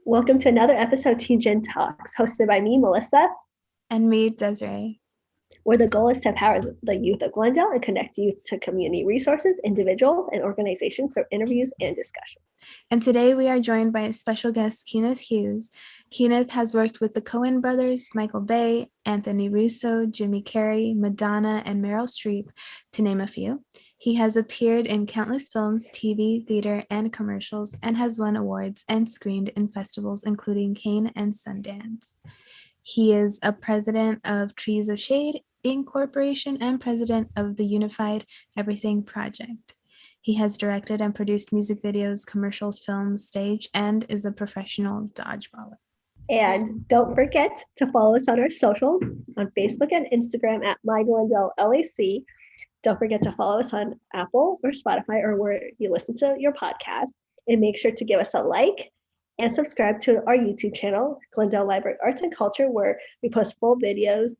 Welcome to another episode of G.E.N Talks, hosted by me, Melissa, and me, Desiree. where the goal is to empower the youth of Glendale and connect youth to community resources, individuals, and organizations through interviews and discussion. And today we are joined by a special guest, Kenneth Hughes. Kenneth has worked with the Coen brothers, Michael Bay, Anthony Russo, Jimmy Carrey, Madonna, and Meryl Streep, to name a few. He has appeared in countless films, TV, theater, and commercials, and has won awards and screened in festivals including Cannes and Sundance. He is a president of Trees of Shade Incorporation and president of the Unified Everything Project. He has directed and produced music videos, commercials, films, stage, and is a professional dodgeballer. And don't forget to follow us on our socials on Facebook and Instagram at MyGlendaleLAC. Don't forget to follow us on Apple or Spotify or where you listen to your podcast. And make sure to give us a like and subscribe to our YouTube channel, Glendale Library Arts and Culture, where we post full videos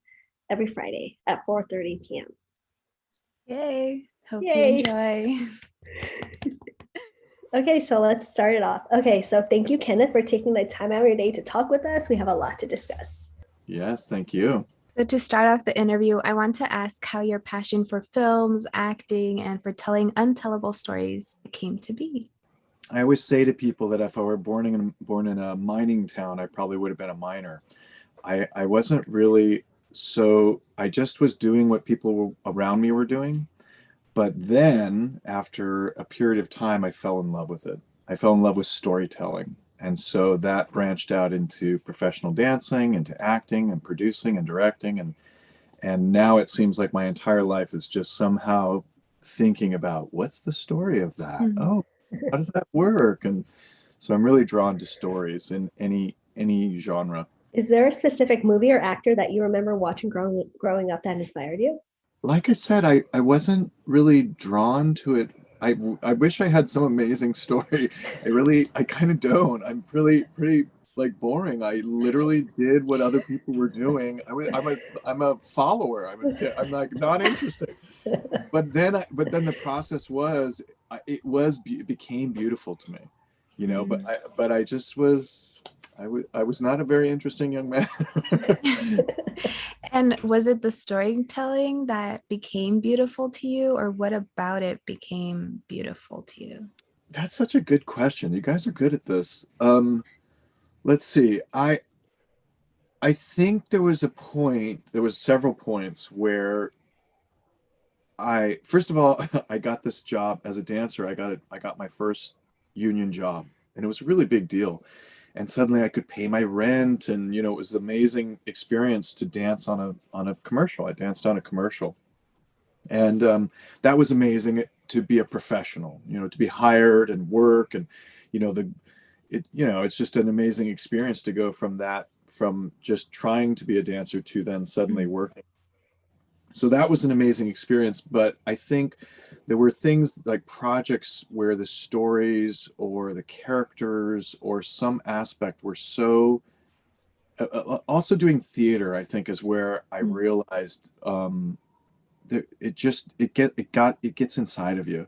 every Friday at 4:30 p.m. Yay! Hope Yay. you enjoy. Okay, so let's start it off. Okay, so thank you, Kenneth, for taking the time out of your day to talk with us. We have a lot to discuss. Yes, thank you. So to start off the interview, I want to ask how your passion for films, acting, and for telling untellable stories came to be. I always say to people that if I were born in a mining town, I probably would have been a miner. I wasn't really, so I just was doing what people around me were doing. But then after a period of time, I fell in love with it. I fell in love with storytelling. And so that branched out into professional dancing, into acting and producing and directing. And now it seems like my entire life is just somehow thinking about what's the story of that? Mm-hmm. Oh, how does that work? And so I'm really drawn to stories in any genre. Is there a specific movie or actor that you remember watching growing up that inspired you? Like I said, I wasn't really drawn to it. I wish I had some amazing story. I kind of don't. I'm pretty like boring. I literally did what other people were doing. I'm a follower. I'm like not interested. But then the process was it became beautiful to me, you know. But I just was. I was not a very interesting young man. And was it the storytelling that became beautiful to you, or what about it became beautiful to you? That's such a good question. You guys are good at this. Let's see. I think there was several points where first of all, I got this job as a dancer. I got my first union job, and it was a really big deal. And suddenly I could pay my rent, and it was an amazing experience to dance on a commercial. I danced on a commercial, and that was amazing to be a professional. To be hired and work, and it's just an amazing experience to go from just trying to be a dancer to then suddenly working. So that was an amazing experience. But I think there were things like projects where the stories or the characters or some aspect were so also doing theater, I think, is where I realized that it gets inside of you.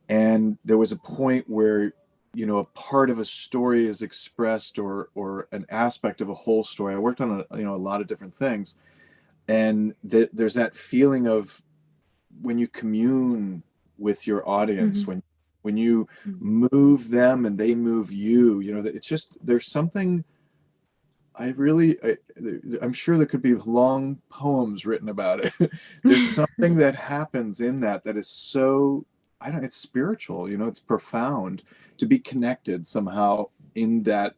And there was a point where a part of a story is expressed, or an aspect of a whole story. I worked on a lot of different things, and there's that feeling of when you commune with your audience, when you move them and they move you, it's just, there's something. I'm sure there could be long poems written about it. There's something that happens in that is so, it's spiritual, it's profound to be connected somehow in that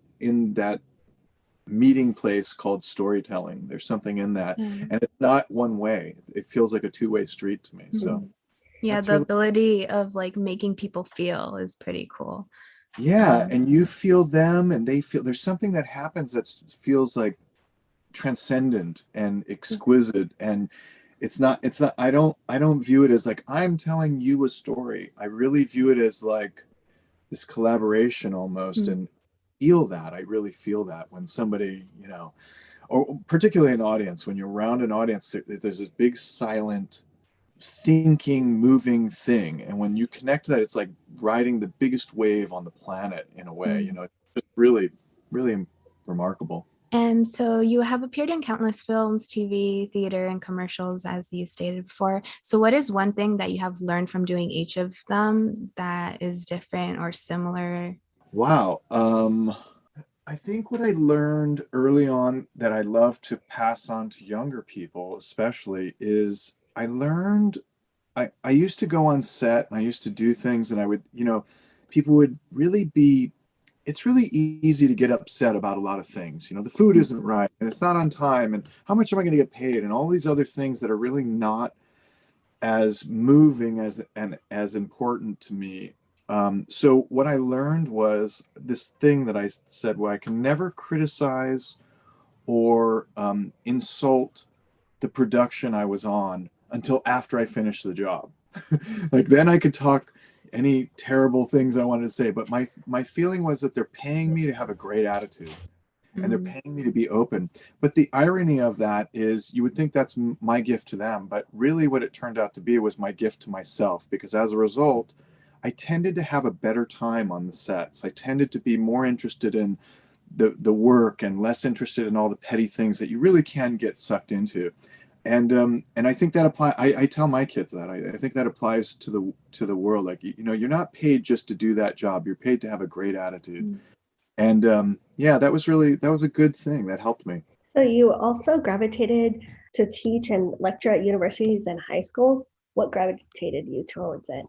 meeting place called storytelling. There's something in that, and it's not one way. It feels like a two-way street to me. So yeah, the ability of like making people feel is pretty cool. Yeah, and you feel them and they feel. There's something that happens that feels like transcendent and exquisite, and it's not I don't view it as like I'm telling you a story. I really view it as like this collaboration almost, and I really feel that when somebody, or particularly an audience, when you're around an audience, there's this big silent thinking, moving thing, and when you connect to that, it's like riding the biggest wave on the planet in a way. It's just really really remarkable. And so you have appeared in countless films, TV, theater, and commercials, as you stated before. So what is one thing that you have learned from doing each of them that is different or similar? Wow. I think what I learned early on that I love to pass on to younger people, especially, is I used to go on set and I used to do things and I would, people would really be, it's really easy to get upset about a lot of things. The food isn't right and it's not on time and how much am I going to get paid and all these other things that are really not as moving and as important to me. So what I learned was this thing that I said, well, I can never criticize or insult the production I was on until after I finished the job. Like then I could talk any terrible things I wanted to say, but my feeling was that they're paying me to have a great attitude and they're paying me to be open. But the irony of that is you would think that's my gift to them, but really what it turned out to be was my gift to myself, because as a result, I tended to have a better time on the sets. I tended to be more interested in the work and less interested in all the petty things that you really can get sucked into. And I think that I tell my kids that I think that applies to the world. Like, you're not paid just to do that job. You're paid to have a great attitude. And yeah, that was a good thing that helped me. So you also gravitated to teach and lecture at universities and high schools. What gravitated you towards it?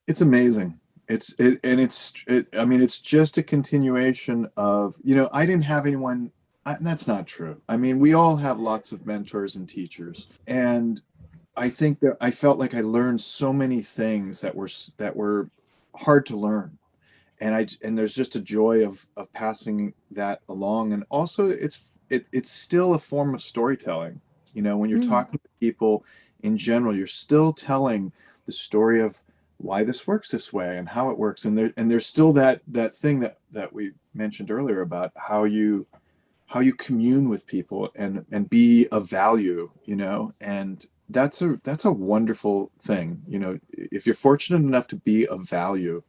It's amazing. I mean, it's just a continuation of, I didn't have anyone. That's not true. I mean, we all have lots of mentors and teachers, and I think that I felt like I learned so many things that were hard to learn, and there's just a joy of passing that along, and also it's still a form of storytelling. When you're talking to people in general, you're still telling the story of why this works this way and how it works, and there's still that thing that we mentioned earlier about how you commune with people and be of value, and that's a wonderful thing. If you're fortunate enough to be of value,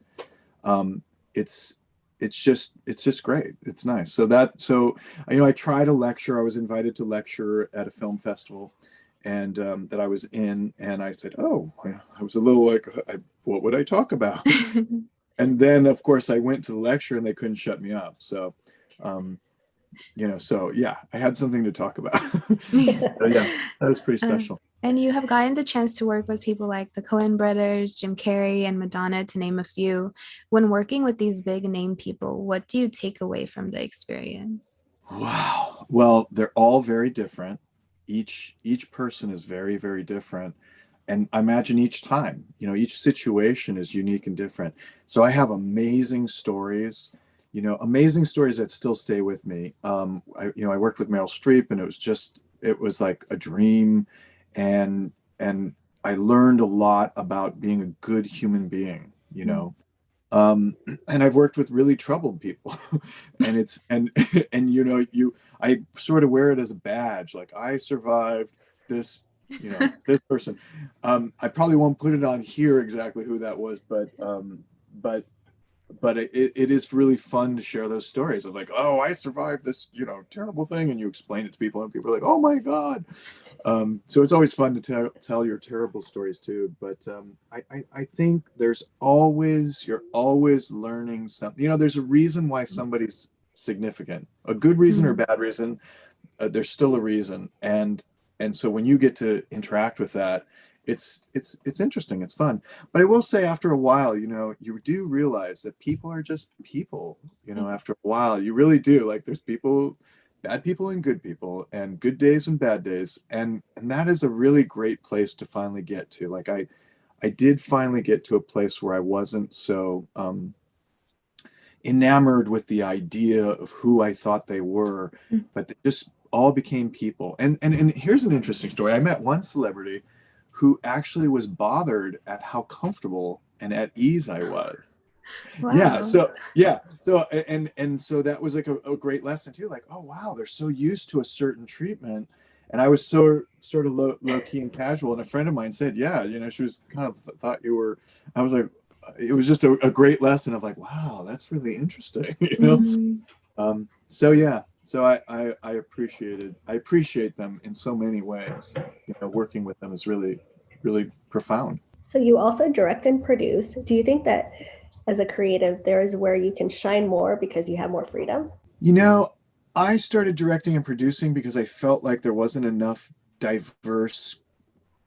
it's just great. It's nice. So I try to lecture. I was invited to lecture at a film festival, and that I was in, and I said, oh, I was a little like, what would I talk about? And then of course I went to the lecture and they couldn't shut me up. So so yeah, I had something to talk about. So yeah, that was pretty special. And you have gotten the chance to work with people like the Coen brothers, Jim Carrey, and Madonna, to name a few. When working with these big name people, what do you take away from the experience? Wow. Well, they're all very different. Each person is very, very different. And I imagine each time, each situation is unique and different. So I have amazing stories that still stay with me. I worked with Meryl Streep, and it was like a dream, and I learned a lot about being a good human being, and I've worked with really troubled people, and I sort of wear it as a badge, like I survived this, this person. I probably won't put it on here exactly who that was, but it is really fun to share those stories of like, oh, I survived this, terrible thing. And you explain it to people and people are like, oh my God. So it's always fun to tell your terrible stories too. But I think you're always learning something. There's a reason why somebody's significant, a good reason or bad reason. There's still a reason. And so when you get to interact with that, it's interesting, it's fun. But I will say, after a while, you do realize that people are just people. After a while, you really do. Like, there's people, bad people and good people, and good days and bad days, and that is a really great place to finally get to. Like, I did finally get to a place where I wasn't so enamored with the idea of who I thought they were, but they just all became people. And here's an interesting story. I met one celebrity who actually was bothered at how comfortable and at ease I was. Wow. So that was like a great lesson too. Like, oh wow, they're so used to a certain treatment, and I was so sort of low key and casual. And a friend of mine said, yeah, she was kind of thought you were. I was like, it was just a great lesson of like, wow, that's really interesting. So yeah, so I appreciate them in so many ways. You know, working with them is really, really profound. So you also direct and produce. Do you think that as a creative, there is where you can shine more because you have more freedom? You know, I started directing and producing because I felt like there wasn't enough diverse,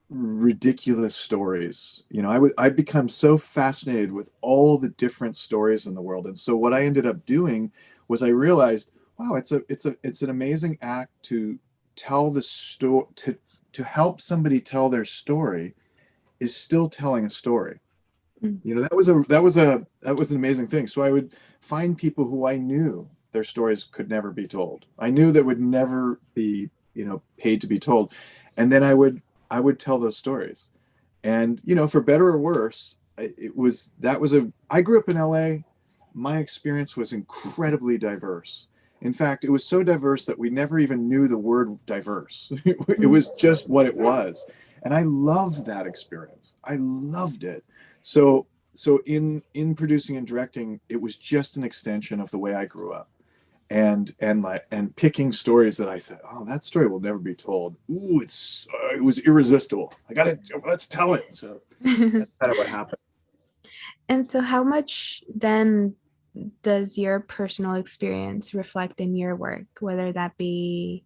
ridiculous stories. You know, I'd become so fascinated with all the different stories in the world. And so what I ended up doing was I realized, wow, it's an amazing act to tell the story, to help somebody tell their story is still telling a story. Mm. You know, that was an amazing thing. So I would find people who I knew their stories could never be told. I knew they would never be, you know, paid to be told. And then I would tell those stories. And, you know, for better or worse, I grew up in LA. My experience was incredibly diverse. In fact, it was so diverse that we never even knew the word diverse. It Mm. was just what it was. And I loved that experience. I loved it. So in producing and directing, it was just an extension of the way I grew up. And picking stories that I said, oh, that story will never be told. Ooh, it was irresistible. Let's tell it. So that's kind of what happened. And so, how much then does your personal experience reflect in your work, whether that be,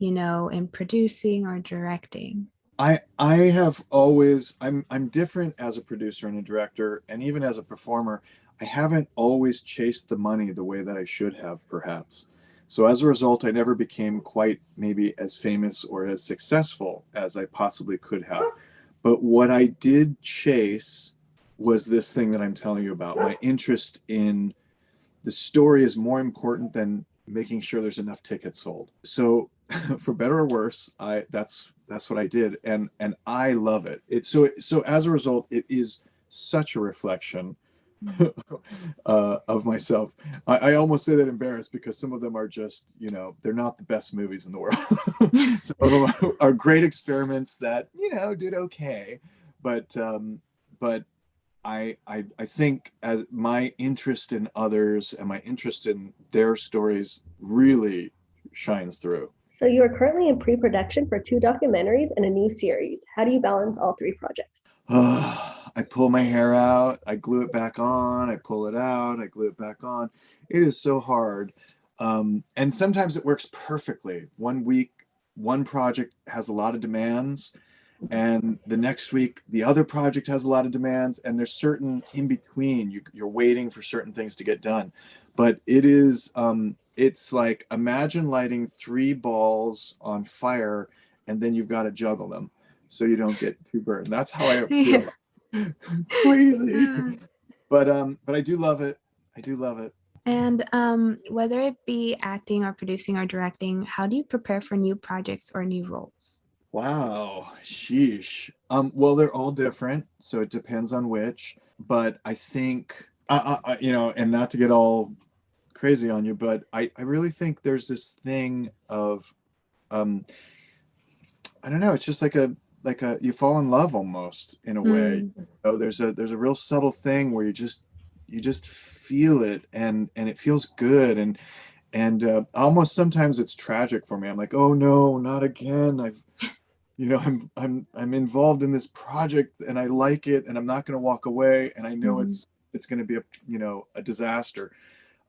in producing or directing? I have always I'm different as a producer and a director, and even as a performer. I haven't always chased the money the way that I should have, perhaps. So as a result, I never became quite maybe as famous or as successful as I possibly could have. But what I did chase was this thing that I'm telling you about. My interest in the story is more important than making sure there's enough tickets sold. So for better or worse, I that's what I did, and I love it. So as a result, it is such a reflection of myself. I almost say that embarrassed because some of them are just, you know, they're not the best movies in the world. Some of them are great experiments that, you know, did okay, but I think as my interest in others and my interest in their stories really shines through. So you are currently in pre-production for 2 documentaries and a new series. How do you balance all 3 projects? I pull my hair out, I glue it back on, I pull it out, I glue it back on. It is so hard. And sometimes it works perfectly. One week, one project has a lot of demands, and the next week the other project has a lot of demands, and there's certain in between you're waiting for certain things to get done. But it's like, imagine lighting 3 balls on fire and then you've got to juggle them so you don't get too burned. That's how I Yeah. feel. Crazy. But I do love it. I do love it. And whether it be acting or producing or directing, how do you prepare for new projects or new roles? Wow, sheesh. Well, they're all different, so it depends on which. But I think, you know, and not to get all crazy on you, but I really think there's this thing of, um, I don't know. It's just like a you fall in love almost in a way. Mm. Oh, there's a real subtle thing where you just feel it, and it feels good, and almost sometimes it's tragic for me. I'm like, oh no, not again. I'm involved in this project and I like it and I'm not going to walk away, and I know Mhm. it's going to be a disaster.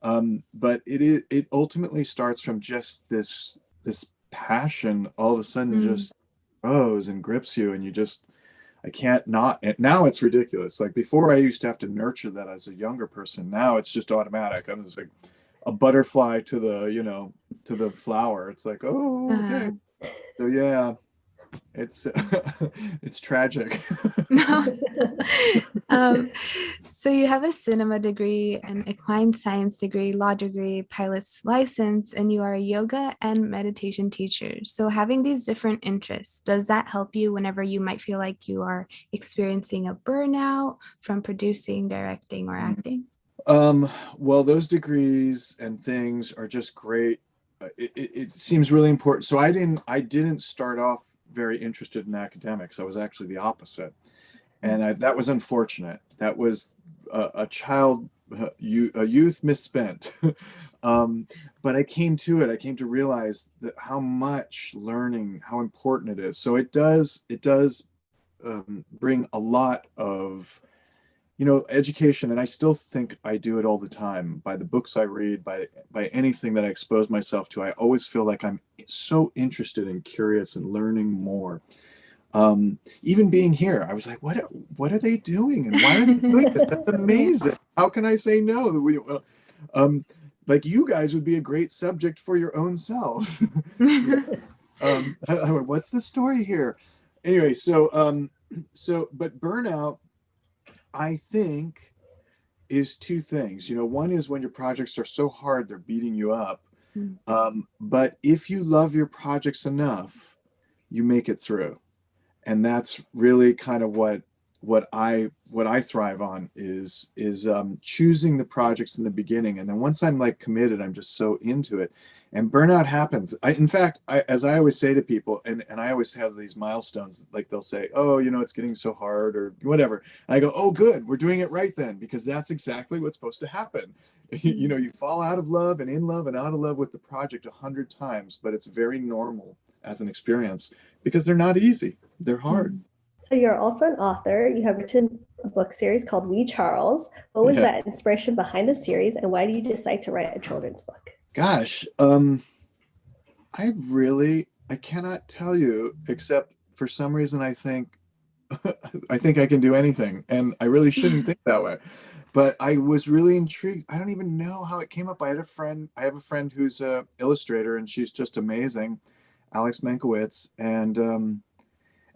But it ultimately starts from just this passion all of a sudden Mm. just grows and grips you, and I can't not. And now it's ridiculous. Like before, I used to have to nurture that as a younger person. Now it's just automatic. I'm just like a butterfly to to the flower. It's like, oh, okay. Uh, So yeah, it's it's tragic. no. um, so you have a cinema degree, an equine science degree, law degree, pilot's license, and you are a yoga and meditation teacher. So having these different interests, does that help you whenever you might feel like you are experiencing a burnout from producing, directing, or acting? Um, well, those degrees and things are just great. It seems really important. So I didn't start off very interested in academics. I was actually the opposite, and that was unfortunate. That was a youth misspent. But I came to realize that how much learning, how important it is. So it does bring a lot of, education. And I still think I do it all the time by the books I read, by anything that I expose myself to. I always feel like I'm so interested and curious and learning more. Even being here, I was like, what are they doing? And why are they doing this? That's amazing. How can I say no? Like you guys would be a great subject for your own self. What's the story here? Anyway, but burnout, I think, is two things. One is when your projects are so hard, they're beating you up. But if you love your projects enough, you make it through. And that's really kind of what I thrive on is choosing the projects in the beginning, and then once I'm like committed, I'm just so into it. And burnout happens. In fact, as I always say to people, and I always have these milestones, like they'll say, oh, it's getting so hard or whatever. And I go, oh, good, we're doing it right then, because that's exactly what's supposed to happen. You fall out of love and in love and out of love with the project 100 times, but it's very normal as an experience because they're not easy. They're hard. So you're also an author. You have written a book series called We Charles. What was that inspiration behind the series, and why did you decide to write a children's book? Gosh, I cannot tell you, except for some reason I think I can do anything, and I really shouldn't think that way. But I was really intrigued. I don't even know how it came up. I have a friend who's an illustrator, and she's just amazing, Alex Mankiewicz, and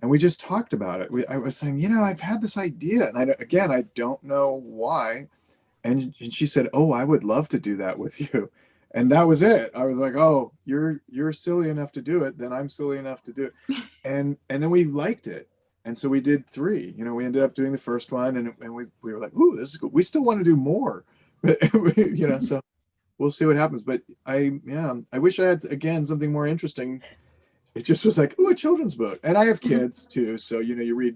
we just talked about it. I was saying, I've had this idea, and I don't know why. And she said, oh, I would love to do that with you. And that was it. I was like, oh, you're silly enough to do it, then I'm silly enough to do it. And then we liked it. And so we did 3. We ended up doing the first one, and we were like, ooh, this is cool. We still want to do more. So we'll see what happens. But I wish I had, again, something more interesting. It just was like, ooh, a children's book. And I have kids too. So, you read,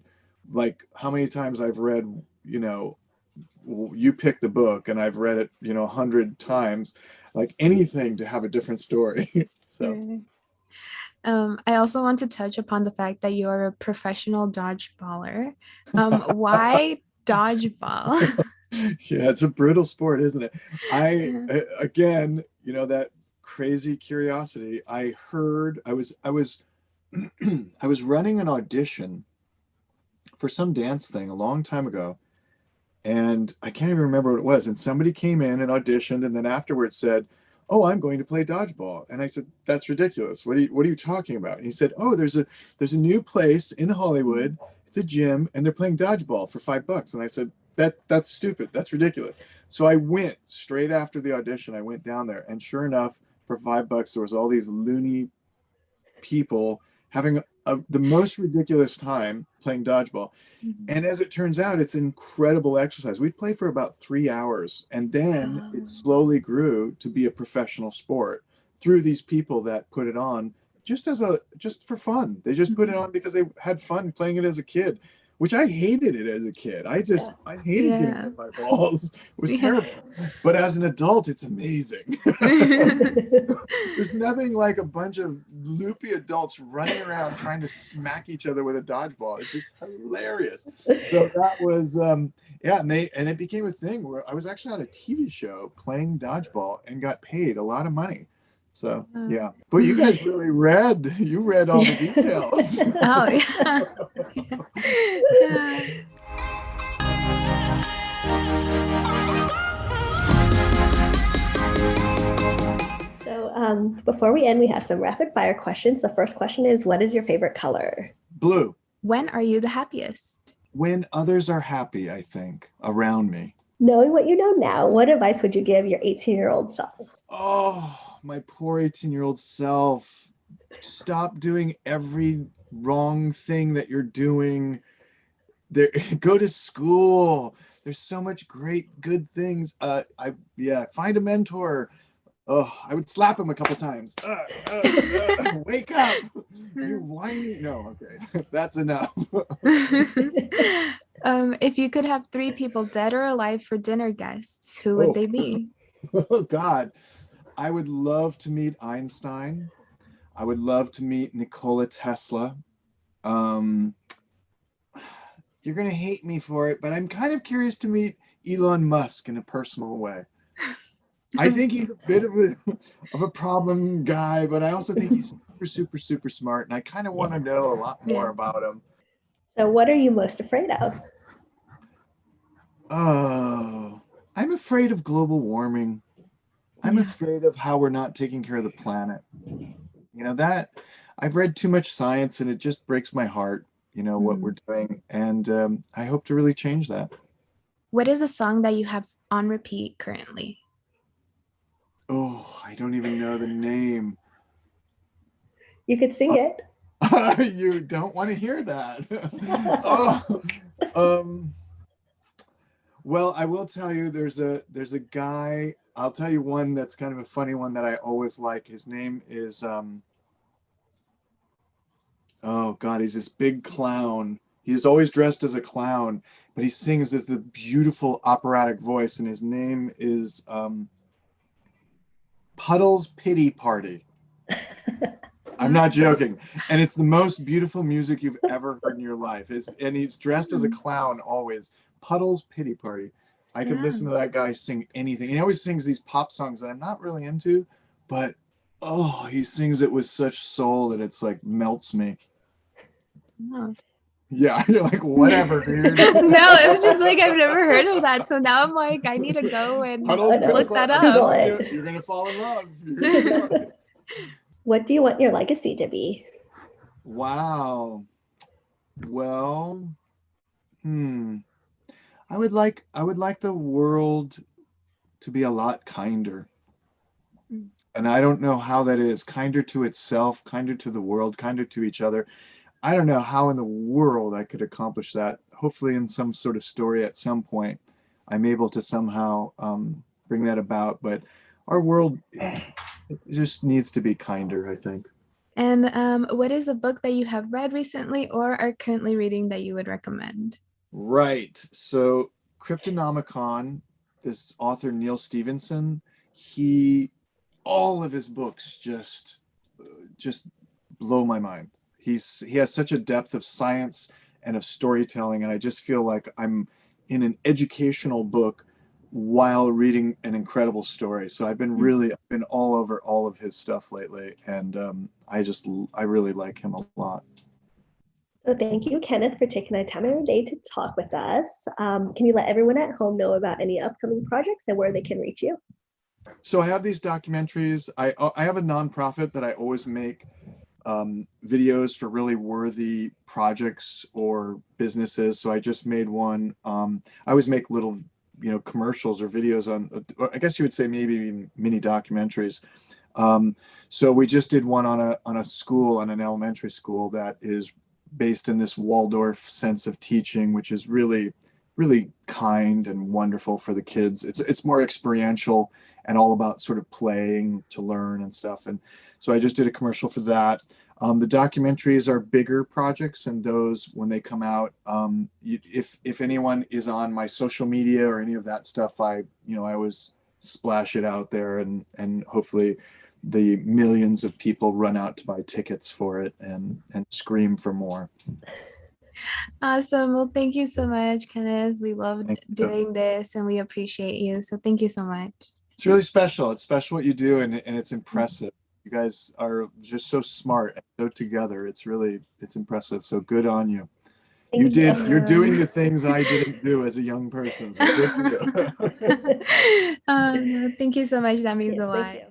like, how many times I've read, you pick the book, and I've read it, 100 times, like anything to have a different story. So. I also want to touch upon the fact that you're a professional dodgeballer. Why dodgeball? Yeah, it's a brutal sport, isn't it? Again, that crazy curiosity. I was I was running an audition for some dance thing a long time ago, and I can't even remember what it was. And somebody came in and auditioned, and then afterwards said, oh, I'm going to play dodgeball. And I said, that's ridiculous. What are you talking about? And he said, oh, there's a new place in Hollywood. It's a gym, and they're playing dodgeball for $5. And I said, that's stupid. That's ridiculous. So I went straight after the audition. I went down there, and sure enough, for $5, there was all these loony people having the most ridiculous time playing dodgeball. And as it turns out, it's incredible exercise. We played for about 3 hours, and then it slowly grew to be a professional sport through these people that put it on just for fun. They just put it on because they had fun playing it as a kid, which I hated it as a kid. I hated getting hit by balls. It was terrible. But as an adult, it's amazing. There's nothing like a bunch of loopy adults running around trying to smack each other with a dodgeball. It's just hilarious. So that was, and it became a thing where I was actually on a TV show playing dodgeball and got paid a lot of money. So yeah, but you guys really read all the details. Oh yeah. So before we end, we have some rapid fire questions. The first question is, what is your favorite color? Blue. When are you the happiest? When others are happy, I think, around me. Knowing what you know now, what advice would you give your 18-year-old self? Oh, my poor 18-year-old self. Stop doing every wrong thing that you're doing. Go to school. There's so much good things. Find a mentor. Oh, I would slap him a couple times. Wake up. You whiny. No, okay. That's enough. If you could have 3 people, dead or alive, for dinner guests, who would they be? Oh, God. I would love to meet Einstein. I would love to meet Nikola Tesla. Um, you're going to hate me for it, but I'm kind of curious to meet Elon Musk in a personal way. I think he's a bit of a problem guy, but I also think he's super, super, super smart. And I kind of want to know a lot more about him. So what are you most afraid of? Oh, I'm afraid of global warming. I'm afraid of how we're not taking care of the planet. You know, that I've read too much science and it just breaks my heart, you know, what we're doing. And I hope to really change that. What is a song that you have on repeat currently? Oh, I don't even know the name. You could sing it. You don't want to hear that. Oh, well, I will tell you, there's a guy. I'll tell you one that's kind of a funny one that I always like. His name is oh God, he's this big clown. He's always dressed as a clown, but he sings as the beautiful operatic voice, and his name is Puddles Pity Party. I'm not joking. And it's the most beautiful music you've ever heard in your life. And he's dressed as a clown always. Puddles Pity Party. I could listen to that guy sing anything. He always sings these pop songs that I'm not really into, but oh, he sings it with such soul that it's like melts me. Oh. Yeah, you're like, whatever, dude. No, it was just like I've never heard of that. So now I'm like, I need to go and look that up. You're gonna fall in love. What do you want your legacy to be? Wow. Well, I would like the world to be a lot kinder. And I don't know how that is. Kinder to itself, kinder to the world, kinder to each other. I don't know how in the world I could accomplish that. Hopefully in some sort of story at some point, I'm able to somehow bring that about. But our world just needs to be kinder, I think. And what is a book that you have read recently or are currently reading that you would recommend? Right. So Cryptonomicon, this author Neal Stephenson, all of his books just blow my mind. He has such a depth of science and of storytelling, and I just feel like I'm in an educational book while reading an incredible story. So I've been all over all of his stuff lately, and I really like him a lot. So thank you, Kenneth, for taking the time of your day to talk with us. Can you let everyone at home know about any upcoming projects and where they can reach you? So I have these documentaries. I have a nonprofit that I always make videos for really worthy projects or businesses. So I just made one. I always make little, commercials or videos on, I guess you would say maybe mini documentaries. So we just did one on a school, on an elementary school that is based in this Waldorf sense of teaching, which is really, really kind and wonderful for the kids. It's more experiential and all about sort of playing to learn and stuff. And so I just did a commercial for that. The documentaries are bigger projects, and those, when they come out, if anyone is on my social media or any of that stuff, I always splash it out there, and hopefully the millions of people run out to buy tickets for it and scream for more. Awesome. Well, thank you so much, Kenneth. We loved doing this and we appreciate you. So thank you so much. It's really special. It's special what you do, and it's impressive. You guys are just so smart and so together. It's impressive. So good on you. You're doing the things I didn't do as a young person. So good for you. No, thank you so much. That means a lot. Thank you.